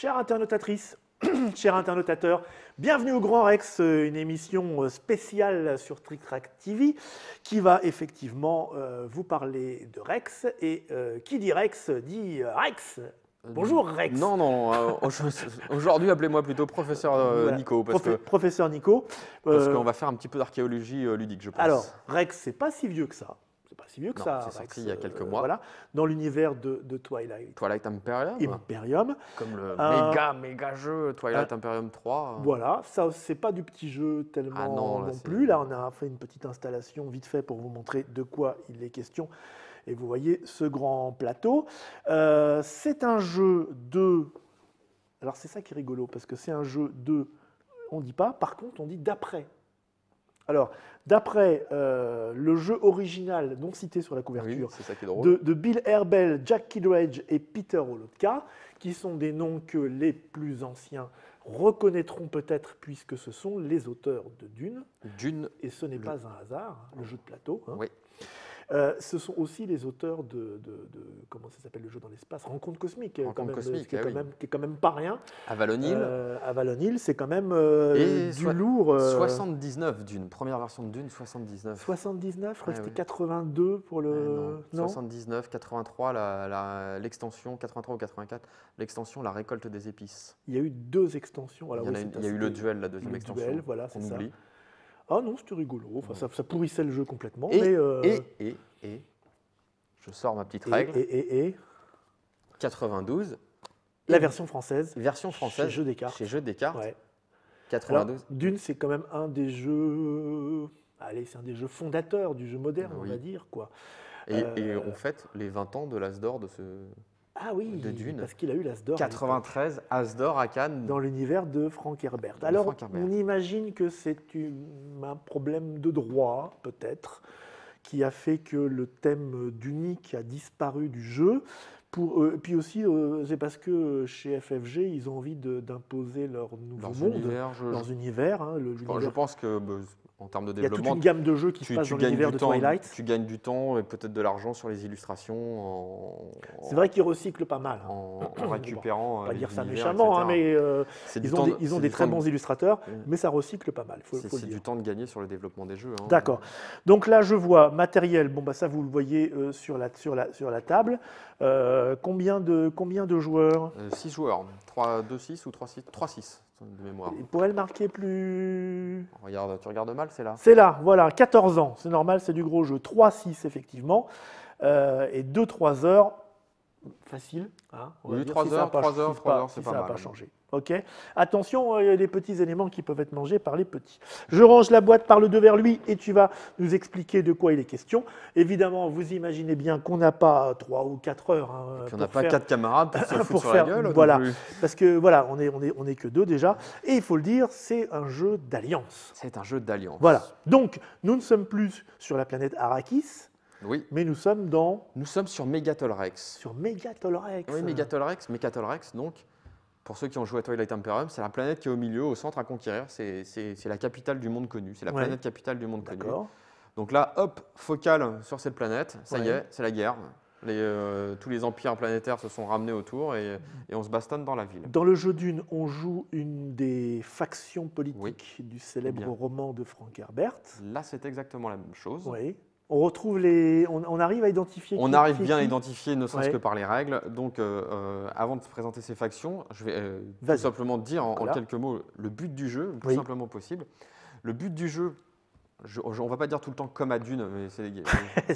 Chère internautatrice, cher internautateur, bienvenue au Grand Rex, une émission spéciale sur Trick Track TV qui va effectivement vous parler de Rex. Et qui dit Rex dit Rex. Bonjour Rex. Non, aujourd'hui appelez-moi plutôt professeur Voilà. Nico. Professeur Nico. Parce qu'on va faire un petit peu d'archéologie ludique, je pense. Alors, Rex, c'est pas si vieux que ça. C'est pas si vieux que ça. C'est Rex, sorti il y a quelques mois. Voilà, dans l'univers de Twilight. Twilight Imperium. Comme le méga jeu Twilight Imperium 3. Voilà, ça c'est pas du petit jeu tellement non plus. Là, on a fait une petite installation vite fait pour vous montrer de quoi il est question. Et vous voyez ce grand plateau. C'est un jeu de... Alors c'est ça qui est rigolo, parce que c'est un jeu de... On ne dit pas, par contre on dit d'après. Alors, d'après le jeu original non cité sur la couverture, c'est ça qui est drôle, de Bill Herbel, Jack Kittredge et Peter Wolotka, qui sont des noms que les plus anciens reconnaîtront peut-être, puisque ce sont les auteurs de Dune. Et ce n'est pas un hasard, le jeu de plateau. Hein. Oui. Ce sont aussi les auteurs de comment ça s'appelle le jeu dans l'espace, Rencontre Cosmique, qui est quand même pas rien. Avalon Hill. Avalon Hill, c'est quand même du lourd. 79 Dune, première version de Dune, 79. 79, je crois que c'était 82 pour le... non, 79, 83, l'extension, 83 ou 84, l'extension La Récolte des Épices. Il y a eu deux extensions. Alors, il y a eu le duel, la deuxième extension. Duel, voilà, c'est ça. Oublie. Ah non, c'était rigolo. Enfin, ça pourrissait le jeu complètement. Et je sors ma petite règle. 92. La version française. Chez Jeux Descartes. Chez Jeux Descartes. Ouais. 92. Alors, Dune, c'est quand même un des jeux... Allez, c'est un des jeux fondateurs du jeu moderne, on va dire, quoi. Et on fête les 20 ans de l'As d'or de ce... Ah oui, de Dune. Parce qu'il a eu l'As d'or. 93, As d'or à Cannes. Dans l'univers de Frank Herbert. Alors, on imagine que c'est un problème de droit, peut-être, qui a fait que le thème d'unique a disparu du jeu. Puis aussi, c'est parce que chez FFG, ils ont envie d'imposer leur nouveau monde, leurs univers. Hein, je pense que... En termes de développement, il y a toute une gamme de jeux qui se passe dans l'univers de Twilight. Tu gagnes du temps et peut-être de l'argent sur les illustrations. C'est vrai qu'ils recyclent pas mal. En récupérant. On va pas dire ça méchamment, hein, mais ils ont des très bons illustrateurs, mais ça recycle pas mal. C'est du temps de gagner sur le développement des jeux. Hein. D'accord. Donc là, je vois matériel. Bon, ça vous le voyez sur la table. Combien de joueurs? 6 joueurs. 2-6 ou 3-6 de mémoire. Il pourrait le marquer plus... Tu regardes mal, c'est là. C'est là, voilà, 14 ans. C'est normal, c'est du gros jeu. 3-6, effectivement. Et 2-3 heures, facile. Hein, oui, 3 heures, c'est pas mal. Ça n'a pas changé. Ok. Attention, il y a des petits éléments qui peuvent être mangés par les petits. Je range la boîte par le deux vers lui et tu vas nous expliquer de quoi il est question. Évidemment, vous imaginez bien qu'on n'a pas 3 ou 4 heures. Hein, qu'on n'a pas 4 camarades pour se foutre sur la gueule. Voilà. Parce que voilà, on est que 2 déjà. Et il faut le dire, c'est un jeu d'alliance. C'est un jeu d'alliance. Voilà. Donc, nous ne sommes plus sur la planète Arrakis. Oui. Mais nous sommes sur Megatol Rex. Sur Megatol Rex. Oui, Megatol Rex, donc, pour ceux qui ont joué à Twilight Imperium, c'est la planète qui est au milieu, au centre à conquérir. C'est la capitale du monde connu. C'est la planète capitale du monde connu. Donc là, hop, focale sur cette planète. Ça y est, c'est la guerre. Tous les empires planétaires se sont ramenés autour et on se bastonne dans la ville. Dans le jeu Dune, on joue une des factions politiques du célèbre roman de Frank Herbert. Là, c'est exactement la même chose. Oui. On retrouve on arrive à identifier. On arrive bien à identifier, ne serait-ce que par les règles. Donc, avant de présenter ces factions, je vais tout simplement dire en quelques mots le but du jeu, le plus simplement possible. Le but du jeu, on ne va pas dire tout le temps comme à Dune, mais c'est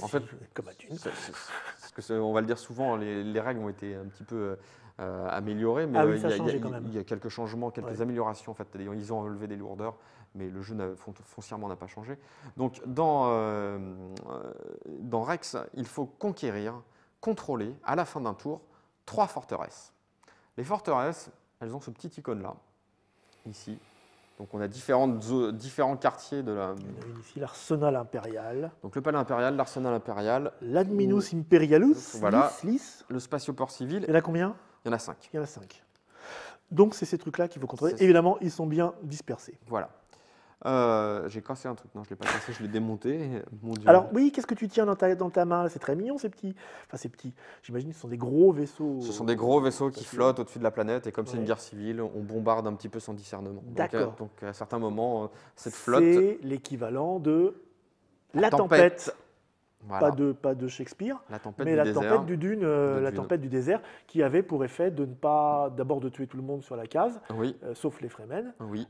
en fait comme à Dune. On va le dire souvent, les règles ont été un petit peu améliorées, mais il y a quelques changements, quelques améliorations. En fait, ils ont enlevé des lourdeurs. Mais le jeu foncièrement n'a pas changé. Donc, dans Rex, il faut contrôler, à la fin d'un tour, 3 forteresses. Les forteresses, elles ont ce petit icône-là, ici. Donc, on a différents quartiers de la... On a ici l'arsenal impérial. Donc, le palais impérial, l'arsenal impérial. L'adminus imperialus, voilà. Lys. Le spatioport civil. Il y en a combien? Il y en a 5. Il y en a 5. Donc, c'est ces trucs-là qu'il faut contrôler. Évidemment, ils sont bien dispersés. Voilà. J'ai cassé un truc. Non, je ne l'ai pas cassé, je l'ai démonté. Mon Dieu. Alors oui, qu'est-ce que tu tiens dans ta main? C'est très mignon ces petits. Enfin ces petits. J'imagine que ce sont des gros vaisseaux. Ce sont des gros vaisseaux qui flottent au-dessus de la planète et comme c'est une guerre civile, on bombarde un petit peu sans discernement. D'accord. Donc à certains moments, cette flotte… C'est l'équivalent de la tempête. Voilà. Pas de Shakespeare, la tempête mais du la désert, tempête du Dune, la tempête du désert, qui avait pour effet de ne pas, d'abord de tuer tout le monde sur la case, oui. Sauf les Fremen, oui.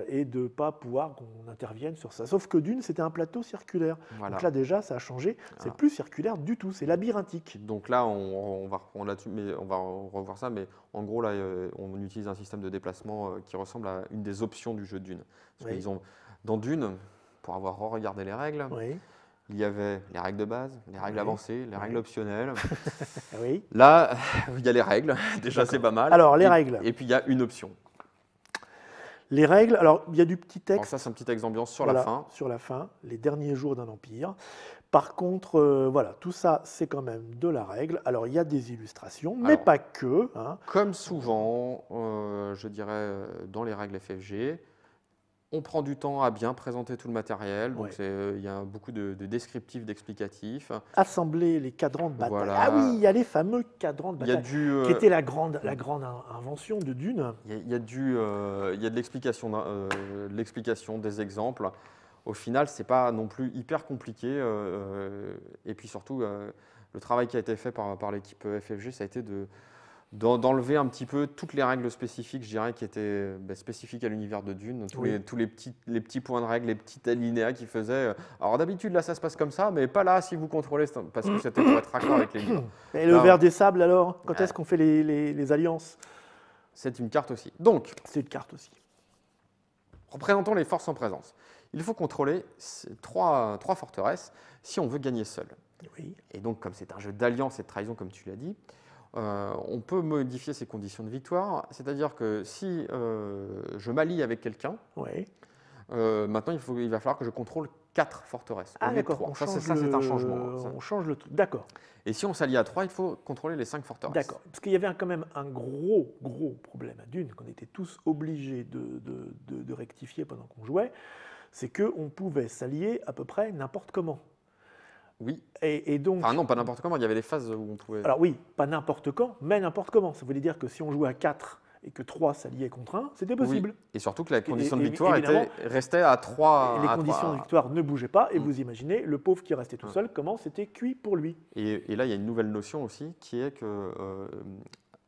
Et de ne pas pouvoir qu'on intervienne sur ça. Sauf que Dune, c'était un plateau circulaire. Voilà. Donc là déjà, ça a changé, c'est plus circulaire du tout, c'est labyrinthique. Donc là, on va reprendre là-dessus, mais on va revoir ça, mais en gros, là, on utilise un système de déplacement qui ressemble à une des options du jeu Dune. Parce qu'ils ont, dans Dune, pour avoir regardé les règles, il y avait les règles de base, les règles avancées, les règles optionnelles. Oui. Là, il y a les règles, déjà c'est pas mal. Alors, les règles. Et puis il y a une option. Les règles, alors il y a du petit texte. Alors ça, c'est un petit texte d'ambiance sur la fin. Sur la fin, les derniers jours d'un empire. Par contre, voilà, tout ça, c'est quand même de la règle. Alors, il y a des illustrations, mais pas que. Hein. Comme souvent, je dirais, dans les règles FFG, on prend du temps à bien présenter tout le matériel, donc il y a beaucoup de descriptifs, d'explicatifs. Assembler les cadrans de bataille. Voilà. Ah oui, il y a les fameux cadrans de bataille, qui étaient la grande invention de Dune. Il y a de l'explication, des exemples. Au final, ce n'est pas non plus hyper compliqué. Et puis surtout, le travail qui a été fait par l'équipe FFG, ça a été d'enlever un petit peu toutes les règles spécifiques, je dirais, qui étaient spécifiques à l'univers de Dune, tous les petits points de règle, les petits alinéas qui faisaient. Alors d'habitude, là, ça se passe comme ça, mais pas là si vous contrôlez, parce que c'était pour être raccord avec les livres. Et le ver des sables, alors? Quand est-ce qu'on fait les alliances? C'est une carte aussi. Donc, c'est une carte aussi. Représentons les forces en présence. Il faut contrôler trois forteresses si on veut gagner seul. Oui. Et donc, comme c'est un jeu d'alliance et de trahison, comme tu l'as dit, on peut modifier ses conditions de victoire. C'est-à-dire que si je m'allie avec quelqu'un, maintenant il va falloir que je contrôle 4 forteresses. Ah d'accord, ça c'est un changement. On change le truc, d'accord. Et si on s'allie à 3, il faut contrôler les 5 forteresses. D'accord, parce qu'il y avait quand même un gros problème à Dune, qu'on était tous obligés de rectifier pendant qu'on jouait, c'est qu'on pouvait s'allier à peu près n'importe comment. Oui. Et donc, enfin non, pas n'importe comment, il y avait des phases où on pouvait… Alors oui, pas n'importe quand, mais n'importe comment. Ça voulait dire que si on jouait à 4 et que 3 s'alliaient contre 1, c'était possible. Oui. Et surtout que la condition de victoire restait à 3. Et les conditions de victoire ne bougeaient pas, et vous imaginez, le pauvre qui restait tout seul, comment c'était cuit pour lui. Et là, il y a une nouvelle notion aussi, qui est que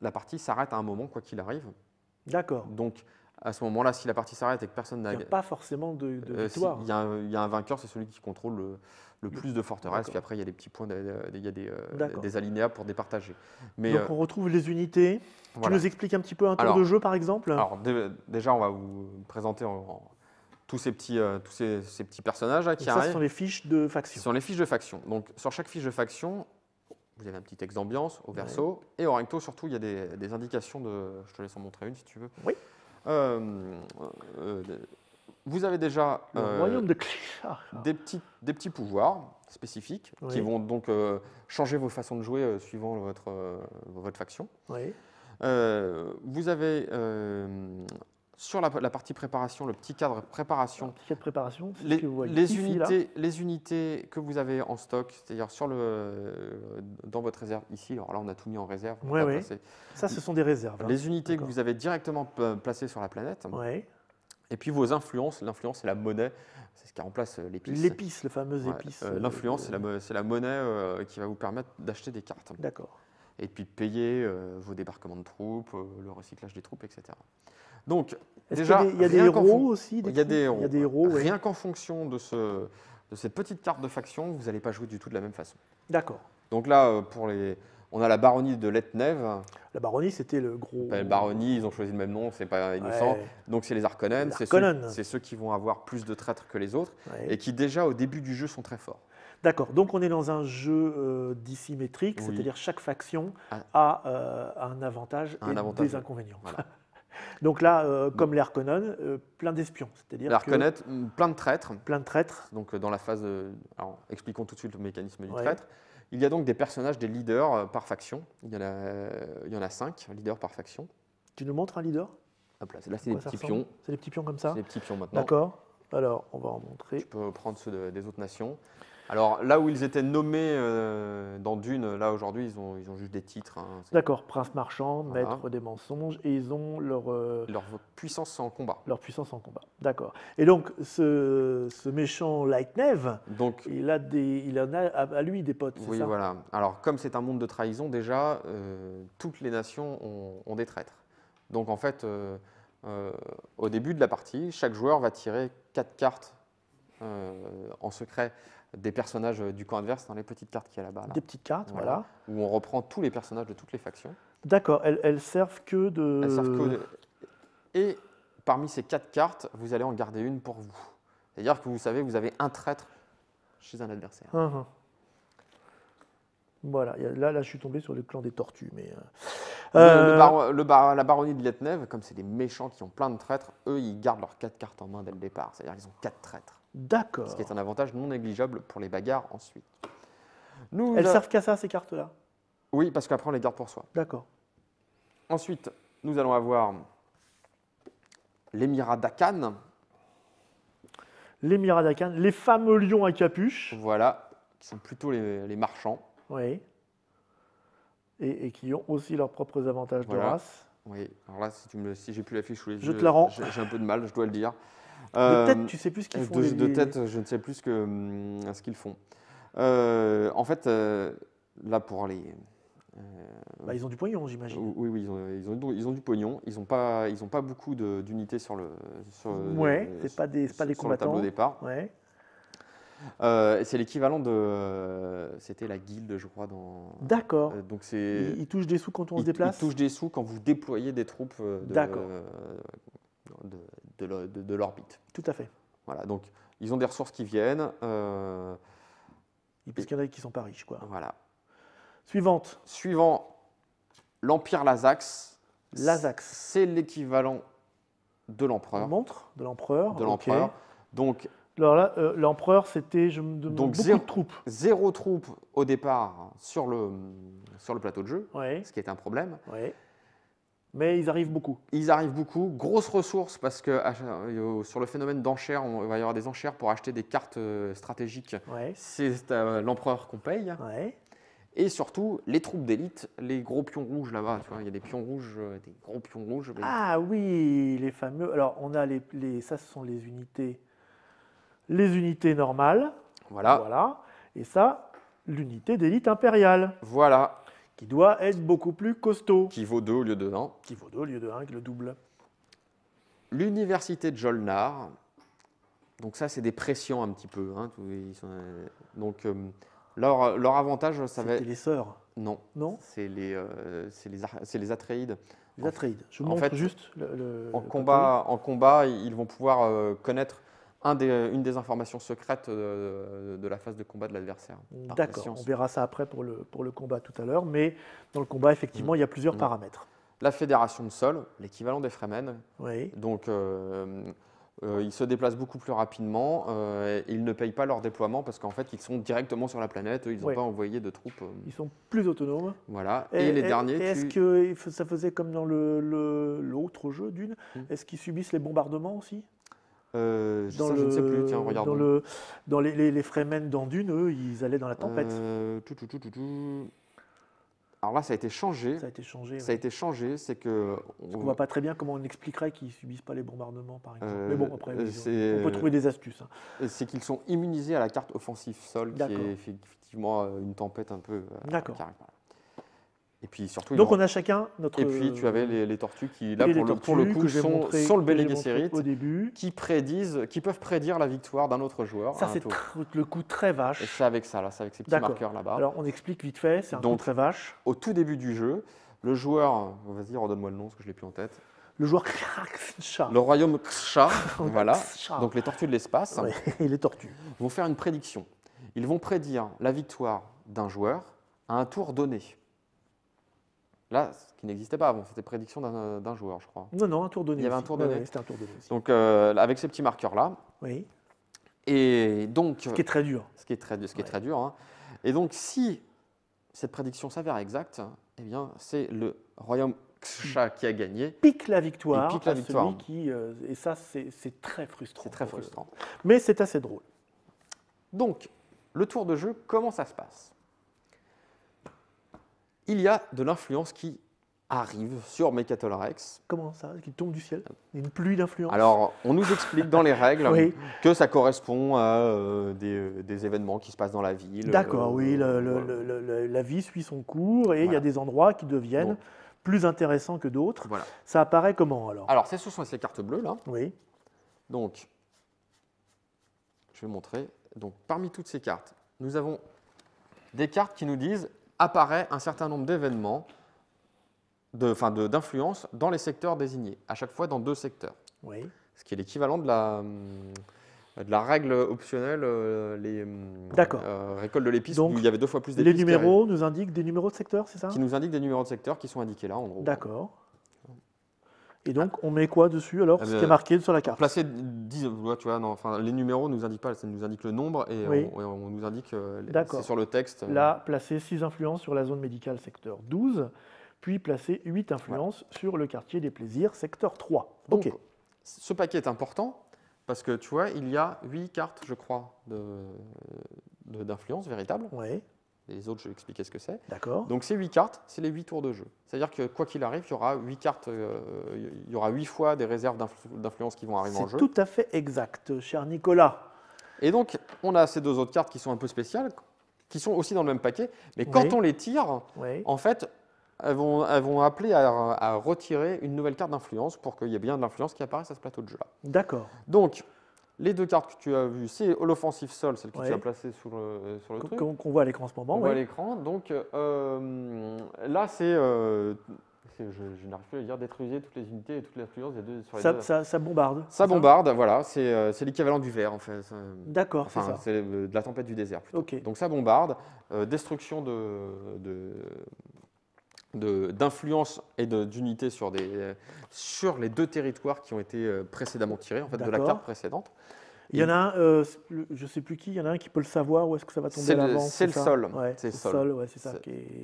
la partie s'arrête à un moment, quoi qu'il arrive. D'accord. Donc, à ce moment-là, si la partie s'arrête et que personne n'a… Il n'y a pas forcément de victoire. Il y a un vainqueur, c'est celui qui contrôle le plus de forteresses, puis après il y a des petits points, il y a des alinéas pour départager. Mais, donc on retrouve les unités. Voilà. Tu nous expliques un petit peu un tour de jeu par exemple? Alors déjà on va vous présenter tous ces petits personnages qui arrivent. Ce sont les fiches de faction. Ce sont les fiches de faction. Donc sur chaque fiche de faction, vous avez un petit texte d'ambiance au verso, et au recto surtout il y a des indications de… Je te laisse en montrer une si tu veux. Oui. Vous avez déjà des petits pouvoirs spécifiques qui vont donc changer vos façons de jouer suivant votre faction. Oui. Vous avez sur la partie préparation, le petit cadre préparation, petit cadre préparation, les unités que vous avez en stock, c'est-à-dire dans votre réserve ici. Alors là, on a tout mis en réserve. Ça, ce sont des réserves. Les unités que vous avez directement placées sur la planète. Oui. Et puis vos influences, l'influence c'est la monnaie, c'est ce qui remplace l'épice. L'épice, la fameuse épice. L'influence c'est la monnaie qui va vous permettre d'acheter des cartes. D'accord. Et puis de payer vos débarquements de troupes, le recyclage des troupes, etc. Donc déjà, il y a des héros aussi. Il y a des héros. Rien qu'en fonction de cette petite carte de faction, vous n'allez pas jouer du tout de la même façon. D'accord. Donc là, on a la baronnie de Letnev. La baronnie, c'était le gros… La baronnie, ils ont choisi le même nom, c'est pas innocent. Donc c'est les Harkonnen, c'est ceux qui vont avoir plus de traîtres que les autres et qui déjà au début du jeu sont très forts. D'accord, donc on est dans un jeu dissymétrique, c'est-à-dire chaque faction a un avantage et des inconvénients. Voilà. Donc là, comme les Harkonnen, plein d'espions, c'est-à-dire les Harkonnen, plein de traîtres. Plein de traîtres. Donc dans la phase alors, expliquons tout de suite le mécanisme du traître. Il y a donc des personnages, des leaders par faction. Il y en a 5 leaders par faction. Tu nous montres un leader? Hop là c'est des petits pions. C'est des petits pions comme ça? C'est des petits pions maintenant. D'accord. Alors, on va en montrer. Tu peux prendre ceux des autres nations. Alors, là où ils étaient nommés dans Dune, là aujourd'hui, ils ont juste des titres. Hein. D'accord, prince marchand, maître des mensonges, et ils ont leur puissance en combat. Leur puissance en combat, d'accord. Et donc, ce méchant Lightneve, il en a à lui des potes, c'est ça? Oui, voilà. Alors, comme c'est un monde de trahison, déjà, toutes les nations ont des traîtres. Donc, en fait, au début de la partie, chaque joueur va tirer 4 cartes en secret des personnages du camp adverse dans les petites cartes qu'il y a là-bas. Des petites cartes, voilà. Où on reprend tous les personnages de toutes les factions. D'accord, elles servent que de... Elles servent que de... Et parmi ces 4 cartes, vous allez en garder une pour vous. C'est-à-dire que vous savez, vous avez un traître chez un adversaire. Voilà, là, je suis tombé sur le clan des tortues. Mais la baronnie de Lietnev, comme c'est des méchants qui ont plein de traîtres, eux, ils gardent leurs 4 cartes en main dès le départ. C'est-à-dire qu'ils ont 4 traîtres. D'accord. Ce qui est un avantage non négligeable pour les bagarres ensuite. Elles servent qu'à ça, ces cartes-là? Oui, parce qu'après, on les garde pour soi. D'accord. Ensuite, nous allons avoir l'émirat d'Akan. L'émirat d'Akan, les fameux lions à capuche. Voilà, qui sont plutôt les marchands. Oui. Et qui ont aussi leurs propres avantages de race. Oui, alors là, si j'ai plus la fiche sous les yeux, je te la rends. J'ai un peu de mal, je dois le dire. De tête, tu sais plus ce qu'ils font. De tête, je ne sais plus ce qu'ils font. En fait, là, pour les... ils ont du pognon, j'imagine. Oui, ils ont du pognon. Ils n'ont pas beaucoup d'unités sur le c'est pas des combattants. Le tableau départ. Ouais. C'est l'équivalent de... C'était la guilde, je crois. D'accord. Donc ils touchent des sous quand on se déplace? Ils touchent des sous quand vous déployez des troupes de l'orbite. Tout à fait. Voilà, donc ils ont des ressources qui viennent. Parce qu'il y en a qui sont pas riches, quoi. Voilà. Suivant, l'Empire Lazax. Lazax. C'est l'équivalent de l'empereur. De l'empereur. Okay. Donc, alors là, l'empereur, c'était beaucoup de troupes. 0 troupes au départ sur le plateau de jeu, ce qui est un problème. Ouais. Mais ils arrivent beaucoup. Ils arrivent beaucoup. Grosses ressources parce que sur le phénomène d'enchères, il va y avoir des enchères pour acheter des cartes stratégiques. C'est l'empereur qu'on paye. Et surtout, les troupes d'élite, les gros pions rouges là-bas. Tu vois, il y a des pions rouges, des gros pions rouges. Ah oui, les fameux. Alors, on a ça, ce sont les unités. Les unités normales. Voilà. Et ça, l'unité d'élite impériale. Voilà. Qui doit être beaucoup plus costaud. Qui vaut 2 au lieu de 1. Qui vaut 2 au lieu de 1, le double. L'université de Jolnar. Donc ça, c'est des pressions un petit peu. Hein. Donc leur avantage, ça va être... C'était les sœurs. Non. C'est les Atréides. Les Atréides. Je vous montre juste en combat, ils vont pouvoir connaître une des informations secrètes de la phase de combat de l'adversaire. D'accord, on verra ça après pour le combat tout à l'heure, mais dans le combat, effectivement, il y a plusieurs paramètres. La fédération de sol, l'équivalent des Fremen. Donc, ils se déplacent beaucoup plus rapidement, ils ne payent pas leur déploiement parce qu'en fait, ils sont directement sur la planète, ils n'ont pas envoyé de troupes. Ils sont plus autonomes. Voilà, et les derniers... Est-ce que ça faisait comme dans l'autre jeu Dune? Est-ce qu'ils subissent les bombardements aussi? Je ne sais plus, tiens, regardons. Dans les Fremen dans Dune, eux, ils allaient dans la tempête. Alors là, ça a été changé. Ça a été changé, c'est que... On ne voit pas très bien comment on expliquerait qu'ils ne subissent pas les bombardements, par exemple. Mais bon, après, on peut trouver des astuces. C'est qu'ils sont immunisés à la carte offensive sol, qui est effectivement une tempête un peu... D'accord. Et puis surtout, donc on a chacun notre... Et puis tu avais les tortues qui, là, pour le coup, sont le Bene Gesserit, au début, qui peuvent prédire la victoire d'un autre joueur. Ça, c'est le coup très vache. Et c'est avec ça, c'est avec ces petits marqueurs là-bas. Alors on explique vite fait, c'est un coup très vache. Au tout début du jeu, le joueur, vas-y, redonne-moi le nom, parce que je ne l'ai plus en tête. Le joueur K'Sha. Le royaume K'Sha, voilà. Donc les tortues de l'espace. Et les tortues. Vont faire une prédiction. Ils vont prédire la victoire d'un joueur à un tour donné. Là, ce qui n'existait pas avant, c'était prédiction d'un joueur, je crois. Non, un tour donné. Il y avait un tour donné. C'était un tour donné aussi. Donc, avec ces petits marqueurs-là. Oui. Et donc, ce qui est très dur. Ce qui est très dur. Hein. Et donc, si cette prédiction s'avère exacte, eh bien, c'est le royaume chat qui a gagné. Pique la victoire. Il pique la victoire. Celui qui, et ça, c'est très frustrant. C'est très frustrant. Mais c'est assez drôle. Donc, le tour de jeu, comment ça se passe? Il y a de l'influence qui arrive sur Mecatol Rex. Comment ça? Qui tombe du ciel? Une pluie d'influence? Alors, on nous explique dans les règles oui. que ça correspond à des événements qui se passent dans la ville. D'accord, oui. La vie suit son cours et il y a des endroits qui deviennent plus intéressants que d'autres. Voilà. Ça apparaît comment alors? Alors, ce sont ces cartes bleues là. Oui. Donc, je vais montrer. Donc, parmi toutes ces cartes, nous avons des cartes qui nous disent apparaît un certain nombre d'événements d'influence dans les secteurs désignés, à chaque fois dans 2 secteurs. Oui. Ce qui est l'équivalent de la règle optionnelle, récolte de l'épice, où il y avait 2 fois plus d'épices. Les numéros nous indiquent des numéros de secteur, c'est ça? Qui nous indiquent des numéros de secteur qui sont indiqués là, en gros. D'accord. Et donc, on met quoi dessus alors? Ce qui est marqué sur la carte. Placer 10, tu vois, non, les numéros ne nous indiquent pas, ça nous indique le nombre et on nous indique, c'est sur le texte. Là, placer 6 influences sur la zone médicale secteur 12, puis placer 8 influences sur le quartier des plaisirs secteur 3. Donc, ok. Ce paquet est important parce que tu vois, il y a 8 cartes, je crois, d'influence véritable. Oui. Les autres, je vais expliquer ce que c'est. D'accord. Donc ces 8 cartes, c'est les 8 tours de jeu. C'est-à-dire que quoi qu'il arrive, il y aura 8 cartes, il y aura 8 fois des réserves d'influence qui vont arriver en jeu. C'est tout à fait exact, cher Nicolas. Et donc, on a ces 2 autres cartes qui sont un peu spéciales, qui sont aussi dans le même paquet, mais quand on les tire, en fait, elles vont appeler à retirer une nouvelle carte d'influence pour qu'il y ait bien de l'influence qui apparaisse à ce plateau de jeu-là. D'accord. Donc, les 2 cartes que tu as vues, c'est l'offensive sol, celle que tu as placée sur le truc. Qu'on voit à l'écran en ce moment. On voit à l'écran. Donc là, c'est. Je n'arrive plus à dire détruisez toutes les unités et toutes les influences. Ça bombarde. Ça bombarde, voilà. C'est l'équivalent du vert, en fait. D'accord, c'est ça. C'est de la tempête du désert, plutôt. Okay. Donc ça bombarde. Destruction d'influence et d'unité sur les 2 territoires qui ont été précédemment tirés, en fait, de la carte précédente. Il y en a un, je ne sais plus qui, il y en a un qui peut le savoir où est-ce que ça va tomber l'avant. C'est le sol. Ouais, c'est le sol, ouais, c'est ça.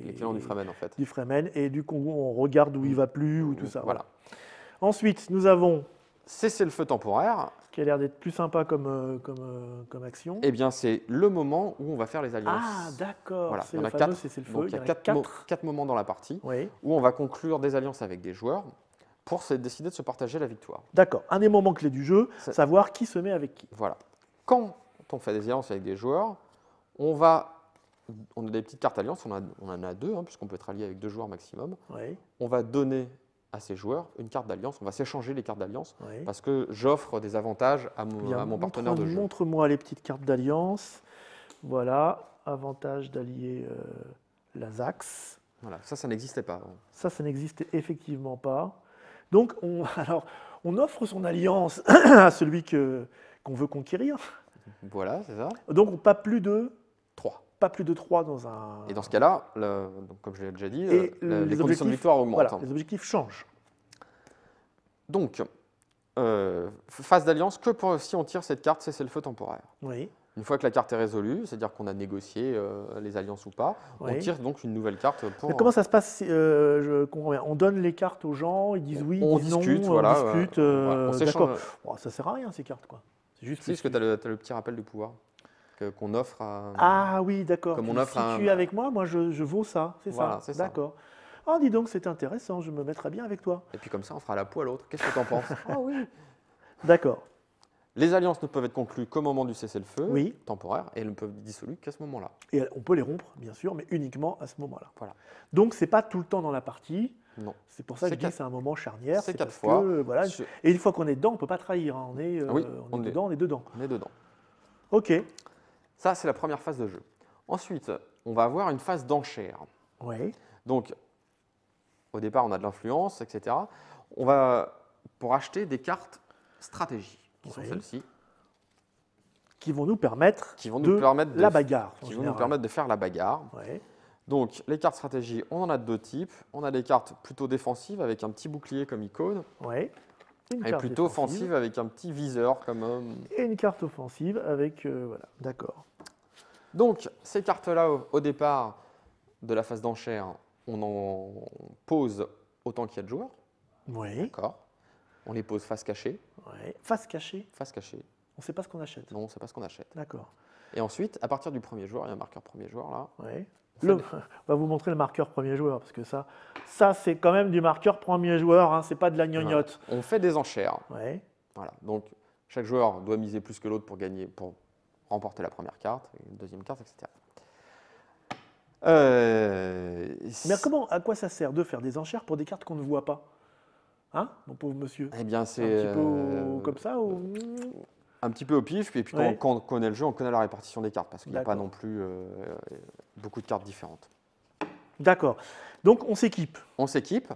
L'équivalent du Fremen, en fait. Du Fremen, et du coup, on regarde où il ne va plus, ou tout ça. Voilà. Ensuite, nous avons... Cesser le feu temporaire. Qui a l'air d'être plus sympa comme action. Eh bien, c'est le moment où on va faire les alliances. Ah, d'accord. Voilà. C'est le fameux cessez-le-feu. Donc, il y a 4 moments dans la partie où on va conclure des alliances avec des joueurs pour décider de se partager la victoire. D'accord. Un des moments clés du jeu, savoir qui se met avec qui. Voilà. Quand on fait des alliances avec des joueurs, on a des petites cartes alliances, on en a 2, puisqu'on peut être allié avec 2 joueurs maximum. On va donner à ces joueurs une carte d'alliance, on va s'échanger les cartes d'alliance, parce que j'offre des avantages à mon partenaire de jeu. Montre-moi les petites cartes d'alliance. Voilà, avantage d'allier l'Azax. Voilà, ça n'existait pas. Ça n'existait effectivement pas. Donc, on offre son alliance à celui qu'on veut conquérir. Voilà, c'est ça. Donc, pas plus de 3. Pas plus de 3 dans un... Et dans ce cas-là, comme je l'ai déjà dit, les conditions de victoire augmentent. Voilà, les objectifs changent. Donc, phase d'alliance que si on tire cette carte, c'est le feu temporaire. Oui. Une fois que la carte est résolue, c'est-à-dire qu'on a négocié les alliances ou pas, on tire donc une nouvelle carte pour... Mais comment ça se passe on donne les cartes aux gens, ils disent oui, on ils disent discute, non, voilà, on discute. On d'accord. Oh, ça sert à rien ces cartes, quoi. C'est juste parce que tu as le petit rappel de pouvoir qu'on offre à... Ah oui, d'accord. Comme on offre si tu es avec moi, je vaux ça, c'est voilà, ça. Ça. D'accord. Oh, dis donc, c'est intéressant, je me mettrai bien avec toi. Et puis comme ça, on fera la peau à l'autre. Qu'est-ce que tu en penses? Ah oui. D'accord. Les alliances ne peuvent être conclues qu'au moment du cessez-le-feu temporaire et elles ne peuvent être dissolues qu'à ce moment-là. Et on peut les rompre, bien sûr, mais uniquement à ce moment-là. Voilà. Donc, ce n'est pas tout le temps dans la partie. Non. C'est pour ça que je dis que c'est un moment charnière. C'est 4 fois. Voilà. Et une fois qu'on est dedans, on ne peut pas trahir. Hein. On est dedans, on est dedans. On est dedans. OK. Ça, c'est la première phase de jeu. Ensuite, on va avoir une phase d'enchère. Oui. Donc, au départ, on a de l'influence, etc. On va, pour acheter des cartes stratégie, qui sont celles-ci. Qui vont nous permettre la bagarre. Qui vont nous permettre de faire la bagarre. Ouais. Donc, les cartes stratégie, on en a de 2 types. On a des cartes plutôt défensives avec un petit bouclier comme icône. Ouais. Et plutôt offensive avec un petit viseur comme... Et une carte offensive avec... voilà, d'accord. Donc, ces cartes-là, au départ de la phase d'enchère, on en pose autant qu'il y a de joueurs. Oui. D'accord. On les pose face cachée. Oui. Face cachée. Face cachée. On ne sait pas ce qu'on achète. Non, on ne sait pas ce qu'on achète. D'accord. Et ensuite, à partir du premier joueur, il y a un marqueur premier joueur là. Oui. On va vous montrer le marqueur premier joueur, parce que ça c'est quand même du marqueur premier joueur, hein, c'est pas de la gnognotte. On fait des enchères. Ouais. Voilà. Donc, chaque joueur doit miser plus que l'autre pour gagner, pour remporter la première carte, une deuxième carte, etc. Mais comment, à quoi ça sert de faire des enchères pour des cartes qu'on ne voit pas? Hein, mon pauvre monsieur? Eh bien, c'est un petit peu comme ça ou... Un petit peu au pif, et puis quand on connaît le jeu, on connaît la répartition des cartes, parce qu'il n'y a pas non plus beaucoup de cartes différentes. D'accord. Donc, on s'équipe. On s'équipe.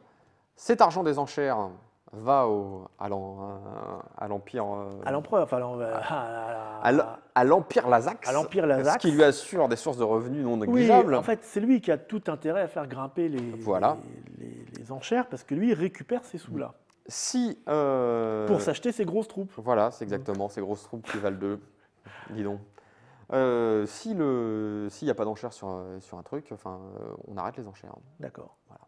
Cet argent des enchères va à l'Empire... à l'empereur, enfin... à l'Empire Lazax. À l'Empire Lazax. Ce qui lui assure des sources de revenus non négligeables. Oui, en fait, c'est lui qui a tout intérêt à faire grimper les enchères, parce que lui, il récupère ces sous-là. Pour s'acheter ses grosses troupes. Voilà, c'est exactement, ces grosses troupes qui valent 2. Dis donc. S'il n'y a pas d'enchères sur un truc, on arrête les enchères. D'accord. Voilà.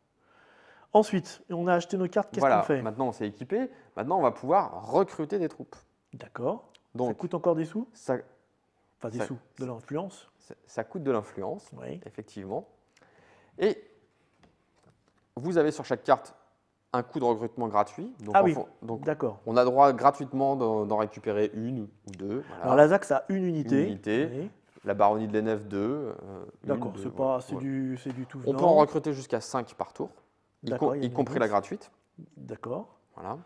Ensuite, on a acheté nos cartes, qu'est-ce qu'on fait? Maintenant on s'est équipé, maintenant on va pouvoir recruter des troupes. D'accord. Ça coûte encore des sous? De l'influence. Ça coûte de l'influence, oui. Effectivement. Et vous avez sur chaque carte un coût de recrutement gratuit. Donc, d'accord. On a droit gratuitement d'en récupérer une ou deux. Voilà. Alors Lazax a une unité. Une unité. Oui. La baronnie de l'Enef 2. D'accord, c'est du tout venant. On peut en recruter jusqu'à 5 par tour, y compris la gratuite. D'accord. Voilà.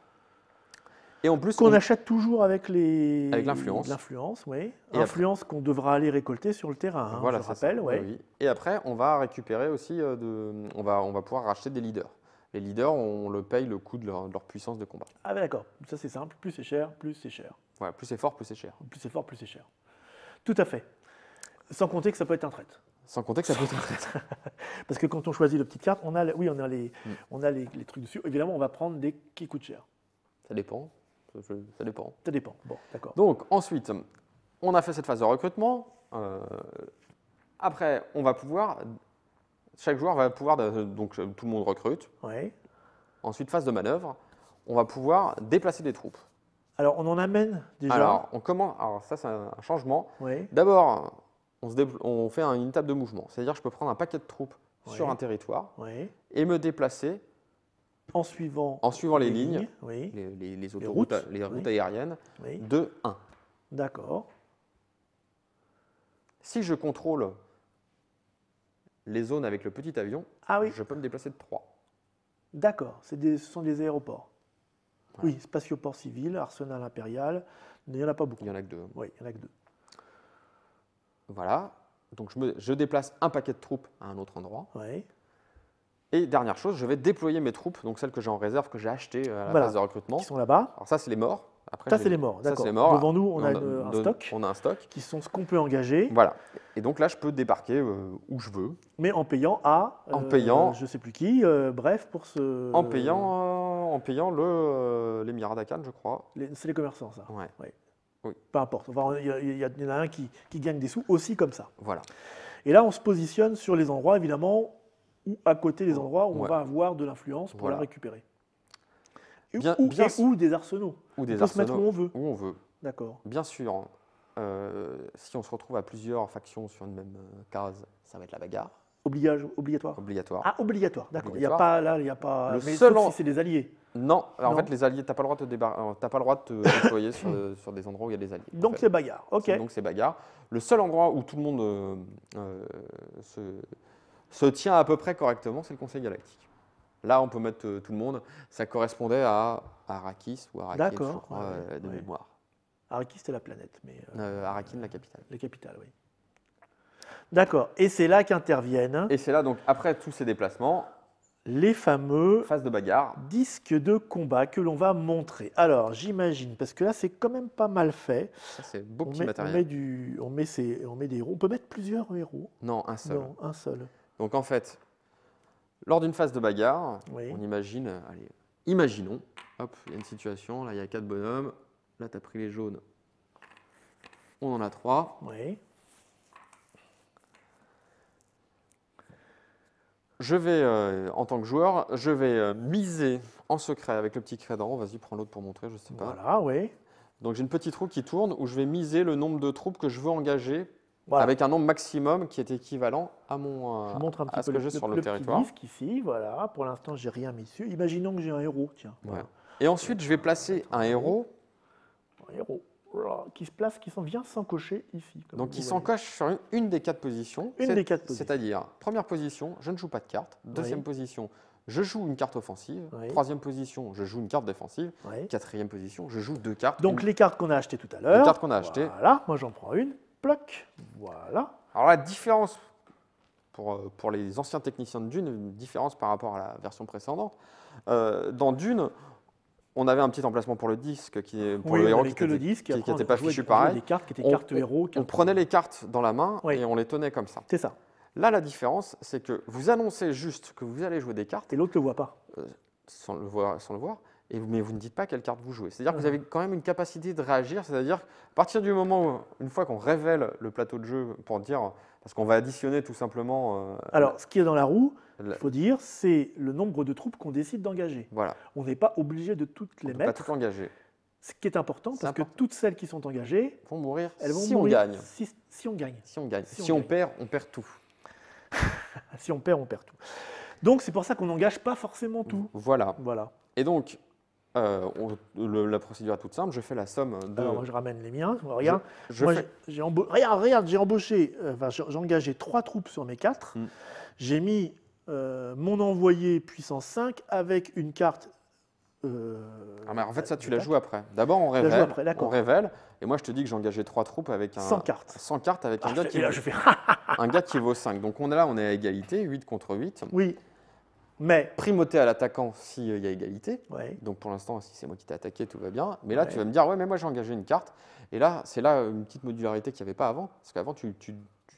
Et en plus, qu'on achète toujours avec l'influence. L'influence, oui. Influence qu'on devra aller récolter sur le terrain, voilà, je rappelle. Ouais. Oui. Et après, on va récupérer aussi, on va pouvoir racheter des leaders. Les leaders, on le paye le coût de leur puissance de combat. Ah ben d'accord, ça c'est simple, plus c'est cher, plus c'est cher. Voilà, plus c'est fort, plus c'est cher. Plus c'est fort, plus c'est cher. Tout à fait. Sans compter que ça peut être un traite. Sans compter que ça peut être un traite. Parce que quand on choisit le petit carte, on a les trucs dessus. Évidemment, on va prendre des qui coûtent cher. Ça dépend. Ça dépend. Ça dépend. Bon, d'accord. Donc ensuite, on a fait cette phase de recrutement. Après, on va pouvoir... Chaque joueur va pouvoir, donc tout le monde recrute. Ouais. Ensuite, phase de manœuvre, on va pouvoir déplacer des troupes. Alors, on en amène déjà. Alors ça, c'est un changement. Ouais. D'abord, on fait une étape de mouvement. C'est-à-dire, je peux prendre un paquet de troupes sur un territoire et me déplacer en suivant les lignes, les autoroutes, les routes aériennes de 1. D'accord. Si je contrôle les zones avec le petit avion, je peux me déplacer de 3. D'accord, ce sont des aéroports. Voilà. Oui, spatioport civil, arsenal impérial, il n'y en a pas beaucoup. Il n'y en a que 2. Oui, il n'y en a que 2. Voilà, donc je déplace un paquet de troupes à un autre endroit. Oui. Et dernière chose, je vais déployer mes troupes, donc celles que j'ai en réserve, que j'ai achetées à la phase de recrutement. Qui sont là-bas. Alors ça, c'est les morts. Après, ça, c'est les morts, d'accord. Devant nous, on a un stock. On a un stock. Qui sont ce qu'on peut engager. Voilà. Et donc là, je peux débarquer où je veux. Mais en payant je ne sais plus qui, bref, pour ce... En payant l'émirat d'Akan, je crois. C'est les commerçants, ça. Ouais. Oui. Peu importe. Enfin, il y en a un qui gagne des sous aussi comme ça. Voilà. Et là, on se positionne sur les endroits, évidemment, ou à côté des endroits où on va avoir de l'influence pour la récupérer. Ou des arsenaux. On peut se mettre où on veut. Où on veut. D'accord. Bien sûr, si on se retrouve à plusieurs factions sur une même case, ça va être la bagarre. Obligatoire. Obligatoire. Obligatoire, d'accord. Il n'y a pas là, il n'y a pas. Mais sauf si c'est des alliés. Non, alors en fait, les alliés, tu n'as pas le droit de te déployer sur des endroits où il y a des alliés. Donc c'est bagarre, ok. Donc c'est bagarre. Le seul endroit où tout le monde se tient à peu près correctement, c'est le Conseil Galactique. Là, on peut mettre tout le monde. Ça correspondait à Arrakis ou Arrakis, je crois, de mémoire. Arrakis, c'était la planète. Mais Arrakis, la capitale. La capitale, oui. D'accord. Et c'est là qu'interviennent. Et c'est là, donc, après tous ces déplacements, les fameux phases de bagarre. Disques de combat que l'on va montrer. Alors, j'imagine, parce que là, c'est quand même pas mal fait. Ça, c'est beau petit matériel. On met des héros. On peut mettre plusieurs héros. Non, un seul. Non, un seul. Donc, en fait, lors d'une phase de bagarre, on imagine, imaginons, hop, il y a une situation, là, il y a 4 bonhommes. Là, tu as pris les jaunes. On en a 3. Oui. je vais, en tant que joueur, je vais miser en secret avec le petit cadran. Vas-y, prends l'autre pour montrer, je ne sais pas. Voilà, oui. Donc j'ai une petite roue qui tourne où je vais miser le nombre de troupes que je veux engager avec un nombre maximum qui est équivalent à, je montre un petit peu ce que j'ai sur le territoire. Petit disque ici, voilà. Pour l'instant, j'ai rien mis dessus. Imaginons que j'ai un héros, tiens. Ouais. Et ensuite, je vais placer un héros. Un héros qui se place, qui vient s'encocher ici. Donc il s'encoche sur une des 4 positions. Une des 4 positions. C'est-à-dire, première position, je ne joue pas de carte. Deuxième position, je joue une carte offensive. Troisième position, je joue une carte défensive. Quatrième position, je joue 2 cartes. Donc les cartes qu'on a achetées tout à l'heure. Les cartes qu'on a achetées. Voilà, moi j'en prends une. Ploc. Voilà. Alors la différence, pour les anciens techniciens de Dune, une différence par rapport à la version précédente. Dans Dune, on avait un petit emplacement pour le disque, pour le héros qui n'était pas fichu pareil. Des cartes qui étaient cartes héros. On prenait les cartes dans la main et on les tenait comme ça. C'est ça. Là, la différence, c'est que vous annoncez juste que vous allez jouer des cartes. Et l'autre ne le voit pas. Sans le voir. Mais vous ne dites pas quelle carte vous jouez. C'est-à-dire que vous avez quand même une capacité de réagir. C'est-à-dire qu'à partir du moment où, une fois qu'on révèle le plateau de jeu pour dire, parce qu'on va additionner tout simplement. Alors, ce qui est dans la roue, il faut dire, c'est le nombre de troupes qu'on décide d'engager. Voilà. On n'est pas obligé de toutes les mettre. Pas toutes engager. Ce qui est important, parce que toutes celles qui sont engagées vont mourir. Elles vont si mourir on gagne. Si on gagne. Si on gagne. Si on perd, on perd tout. Si on perd, on perd tout. Donc, c'est pour ça qu'on n'engage pas forcément tout. Voilà. Et donc, la procédure est toute simple. Je fais la somme de. Alors, moi, je ramène les miens. Regarde, j'ai embauché, j'ai engagé 3 troupes sur mes 4. J'ai mis mon envoyé puissance 5 avec une carte. En fait, ça, tu l'as joué après. D'abord, on révèle. Et moi, je te dis que j'ai engagé 3 troupes avec 100 cartes. 100 cartes avec un gars qui vaut 5. Donc on est à égalité, 8 contre 8. Oui. Mais primauté à l'attaquant s'il y a égalité. Ouais. Donc pour l'instant, si c'est moi qui t'ai attaqué, tout va bien. Mais là, tu vas me dire, ouais, mais moi j'ai engagé une carte. Et là, c'est là une petite modularité qu'il n'y avait pas avant. Parce qu'avant, tu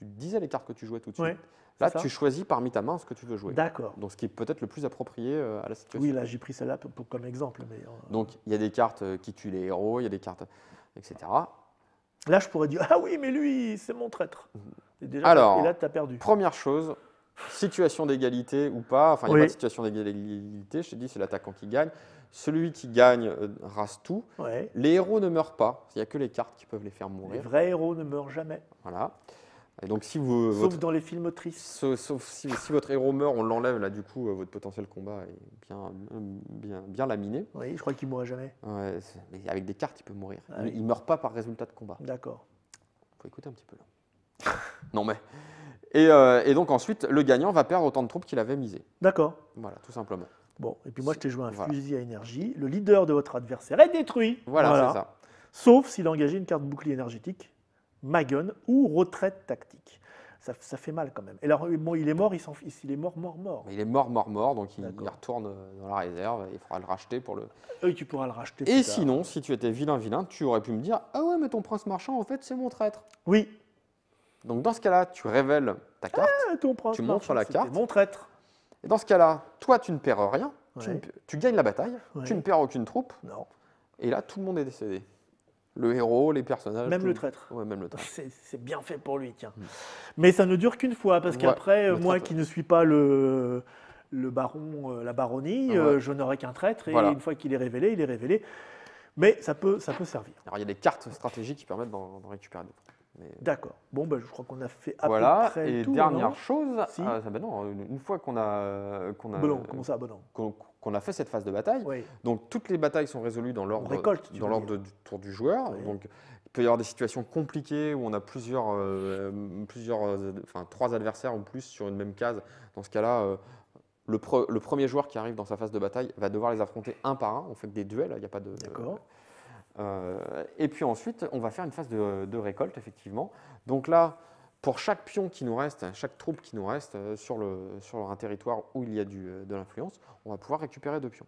disais les cartes que tu jouais tout de suite. Ouais, là, tu choisis parmi ta main ce que tu veux jouer. D'accord. Donc ce qui est peut-être le plus approprié à la situation. Oui, là, j'ai pris celle-là comme exemple. Mais, donc il y a des cartes qui tuent les héros, il y a des cartes, etc. Là, je pourrais dire, ah oui, mais lui, c'est mon traître. Et là, tu as perdu. Première chose, situation d'égalité ou pas, enfin il n'y a pas de situation d'égalité, je te dis c'est l'attaquant qui gagne. Celui qui gagne rase tout. Ouais. Les héros ne meurent pas, il n'y a que les cartes qui peuvent les faire mourir. Les vrais héros ne meurent jamais. Voilà. Et donc, sauf dans les films tristes. Sauf si votre héros meurt, on l'enlève, là du coup votre potentiel combat est bien laminé. Oui, je crois qu'il ne mourra jamais. Ouais, mais avec des cartes il peut mourir. Ah, il ne meurt pas par résultat de combat. D'accord. Il faut écouter un petit peu là. Non mais... Et donc ensuite, le gagnant va perdre autant de troupes qu'il avait misé. D'accord. Voilà, tout simplement. Bon, et puis moi je t'ai joué un fusil à énergie. Le leader de votre adversaire est détruit. Voilà. C'est ça. Sauf s'il a engagé une carte bouclier énergétique, Magun ou retraite tactique. Ça fait mal quand même. Et alors, bon, il est mort, il est mort. Il est mort, donc il retourne dans la réserve. Il faudra le racheter pour le. Oui, tu pourras le racheter. Et sinon, si tu étais vilain, tu aurais pu me dire, ah ouais, mais ton prince marchand, en fait, c'est mon traître. Oui. Donc dans ce cas-là, tu révèles ta carte, tu montres sur la carte. Mon traître. Et dans ce cas-là, toi, tu ne perds rien, tu gagnes la bataille, tu ne perds aucune troupe. Non. Et là, tout le monde est décédé. Le héros, les personnages. Même le traître. Ouais, même le traître. C'est bien fait pour lui, tiens. Mais ça ne dure qu'une fois, parce qu'après, moi qui ne suis pas le baron, la baronnie, je n'aurai qu'un traître, et une fois qu'il est révélé, il est révélé. Mais ça peut servir. Alors il y a des cartes stratégiques qui permettent d'en récupérer d'autres. D'accord. Bon, je crois qu'on a fait à peu près et tout. Et dernière chose, une fois qu'on a fait cette phase de bataille, donc toutes les batailles sont résolues dans l'ordre du tour du joueur. Donc il peut y avoir des situations compliquées où on a trois adversaires ou plus sur une même case. Dans ce cas-là, le premier joueur qui arrive dans sa phase de bataille va devoir les affronter un par un. On fait que des duels, il n'y a pas de. D'accord. Et puis ensuite, on va faire une phase de récolte, effectivement. Donc là, pour chaque pion qui nous reste, chaque troupe qui nous reste sur un territoire où il y a de l'influence, on va pouvoir récupérer 2 pions.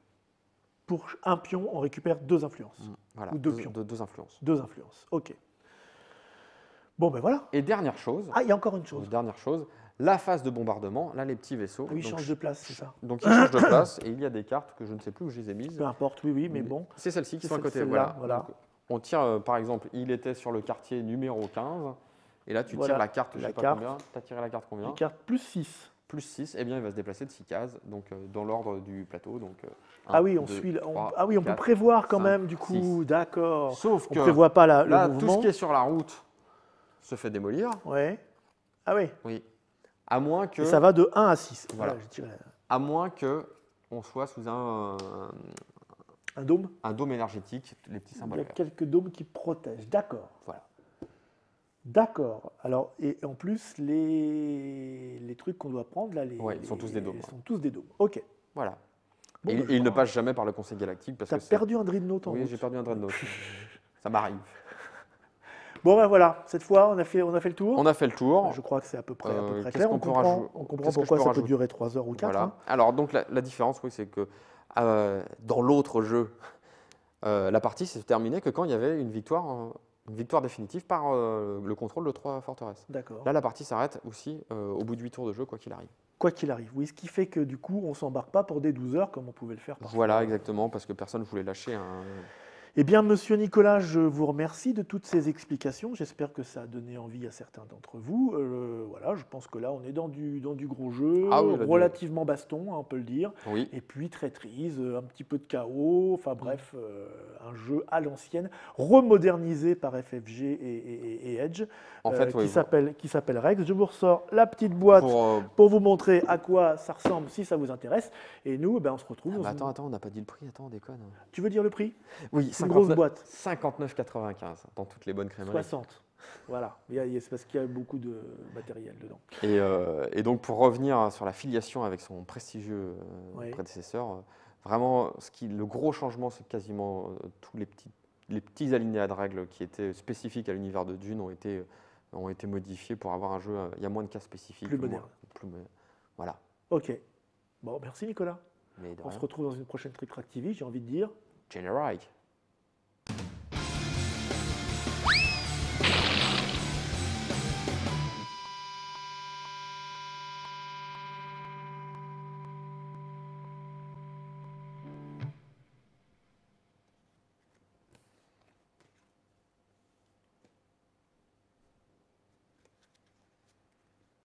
Pour un pion, on récupère 2 influences. Voilà, ou 2 pions. 2 influences. 2 influences, ok. Bon, voilà. Et dernière chose. Ah, il y a encore une chose. Dernière chose. La phase de bombardement, là les petits vaisseaux. Ah oui, ils changent de place, c'est ça. Donc ils changent de place et il y a des cartes que je ne sais plus où je les ai mises. Peu importe, oui, mais bon. C'est celles-ci qui sont à côté. Voilà. Donc, on tire, par exemple, il était sur le quartier numéro 15. Et là, tu tires la carte, je ne sais pas combien. Tu as tiré la carte combien? La carte plus 6. plus 6, eh bien, il va se déplacer de 6 cases, donc dans l'ordre du plateau. Donc, 1, ah oui, 2, 3, on 4, peut prévoir quand 5, même, du coup, d'accord. Sauf On que ne prévoit pas le là, mouvement. tout ce qui est sur la route se fait démolir. Ouais. Ah oui. Oui. À moins que. Et ça va de 1 à 6. Voilà. Je dirais. À moins qu'on soit sous un dôme. Un dôme énergétique, les petits symboles. Il y a quelques dômes qui protègent. D'accord. Voilà. D'accord. Alors, et en plus, les trucs qu'on doit prendre, là, ils sont tous des dômes. Ils sont tous des dômes. OK. Voilà. Bon, et ils ne passent jamais par le Conseil Galactique. Tu as perdu un dreadnought en route. Oui, j'ai perdu un dreadnought. Ça m'arrive. Bon, ben voilà, cette fois, on a fait le tour. On a fait le tour. Je crois que c'est à peu près clair. On comprend pourquoi ça peut durer 3 heures ou 4. Voilà. Hein. Alors, donc, la différence, oui, c'est que dans l'autre jeu, la partie s'est terminée que quand il y avait une victoire définitive par le contrôle de 3 forteresses. D'accord. Là, la partie s'arrête aussi au bout de 8 tours de jeu, quoi qu'il arrive. Quoi qu'il arrive, oui. Ce qui fait que du coup, on ne s'embarque pas pour des 12 heures comme on pouvait le faire parfois. Voilà, exactement, parce que personne ne voulait lâcher un... Eh bien, monsieur Nicolas, je vous remercie de toutes ces explications. J'espère que ça a donné envie à certains d'entre vous. Voilà, je pense que là, on est dans du gros jeu, relativement baston, hein, on peut le dire. Oui. Et puis traîtrise, un petit peu de chaos. Enfin bref, un jeu à l'ancienne, remodernisé par FFG et Edge, en fait, qui s'appelle Rex. Je vous ressors la petite boîte pour vous montrer à quoi ça ressemble si ça vous intéresse. Et nous, on se retrouve. Attends, on n'a pas dit le prix. Attends, on déconne. Tu veux dire le prix? Oui, une grosse boîte. 59,95 dans toutes les bonnes crèmeries. 60. Voilà, c'est parce qu'il y a beaucoup de matériel dedans. Et donc, pour revenir sur la filiation avec son prestigieux prédécesseur, vraiment, le gros changement, c'est que quasiment tous les petits alinéas de règles qui étaient spécifiques à l'univers de Dune ont été modifiés pour avoir un jeu. Il y a moins de cas spécifiques. Plus moderne. Voilà. Ok. Bon, merci Nicolas. On se retrouve dans une prochaine Trick Track TV, j'ai envie de dire. Generate.